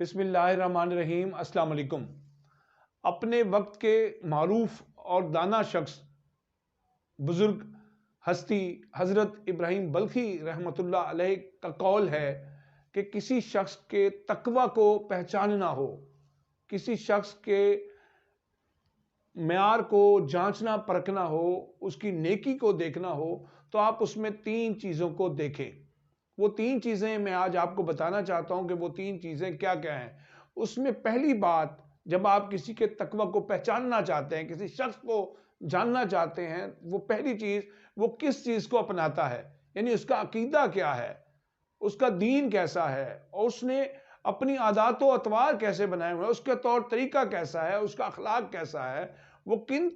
बिस्मिल्लाहिर्रहमानिर्रहीम। अस्सलाम वालेकुम। अपने वक्त के मारूफ और दाना शख्स बुजुर्ग हस्ती हजरत इब्राहिम बल्खी रहमतुल्लाह अलैह का कौल है कि किसी शख्स के तकवा को पहचानना हो, किसी शख्स के म्यार को जांचना परखना हो, उसकी नेकी को देखना हो, तो आप उसमें तीन चीज़ों को देखें। वो तीन चीज़ें मैं आज आपको बताना चाहता हूं कि वो तीन चीज़ें क्या क्या हैं। उसमें पहली बात, जब आप किसी के तकवा को पहचानना चाहते हैं, किसी शख्स को जानना चाहते हैं, वो पहली चीज़ वो किस चीज़ को अपनाता है, यानी उसका अकीदा क्या है, उसका दीन कैसा है, और उसने अपनी आदात व अतवार कैसे बनाए हुए हैं, उसका तौर तरीका कैसा है, उसका अखलाक कैसा है, वो किन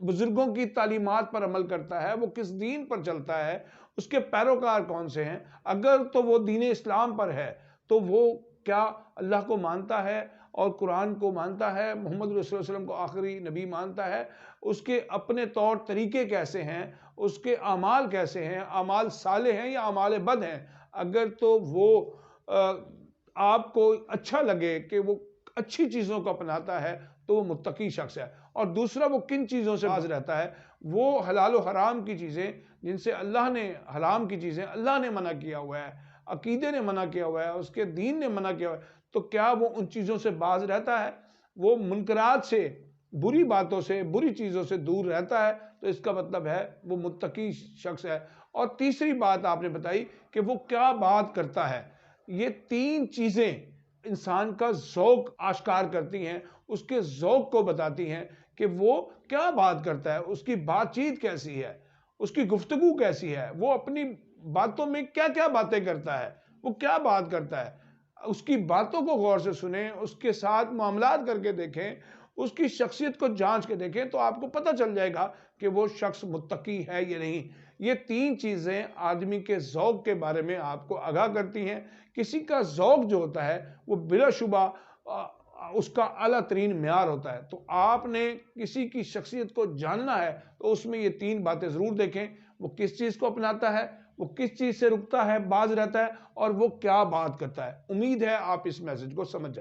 बुजुर्गों की तालीमात पर अमल करता है, वो किस दीन पर चलता है, उसके पैरोकार कौन से हैं। अगर तो वो दीन इस्लाम पर है तो वो क्या अल्लाह को मानता है और कुरान को मानता है, मोहम्मद रसूलुल्लाह सल्लल्लाहु अलैहि वसल्लम को आखिरी नबी मानता है, उसके अपने तौर तरीके कैसे हैं, उसके अमाल कैसे हैं, अमाल साले हैं या अमाल बद हैं। अगर तो वो आपको अच्छा लगे कि वो अच्छी चीज़ों को अपनाता है तो वो मुत्तकी शख्स है। और दूसरा, वो किन चीज़ों से बाज रहता है, वो हलाल व हराम की चीज़ें जिनसे अल्लाह ने, हराम की चीज़ें अल्लाह ने मना किया हुआ है, अकीदे ने मना किया हुआ है, उसके दीन ने मना किया हुआ है, तो क्या वो उन चीज़ों से बाज रहता है, वो मुनकरात से, बुरी बातों से, बुरी चीज़ों से दूर रहता है, तो इसका मतलब है वो मुत्तकी शख्स है। और तीसरी बात आपने बताई कि वो क्या बात करता है। ये तीन चीज़ें इंसान का ज़ौक़ आश्कार करती हैं, उसके ज़ौक़ को बताती हैं कि वो क्या बात करता है, उसकी बातचीत कैसी है, उसकी गुफ्तगू कैसी है, वो अपनी बातों में क्या क्या बातें करता है, वो क्या बात करता है। उसकी बातों को गौर से सुनें, उसके साथ मामलात करके देखें, उसकी शख्सियत को जांच के देखें, तो आपको पता चल जाएगा कि वो शख्स मुत्तकी है या नहीं। ये तीन चीज़ें आदमी के ज़ौक़ के बारे में आपको आगाह करती हैं। किसी का ज़ौक़ जो होता है वो बिलाशुबा उसका आला तरीन म्यार होता है। तो आपने किसी की शख्सियत को जानना है तो उसमें ये तीन बातें ज़रूर देखें। वो किस चीज़ को अपनाता है, वो किस चीज़ से रुकता है, बाज रहता है, और वो क्या बात करता है। उम्मीद है आप इस मैसेज को समझ जाए।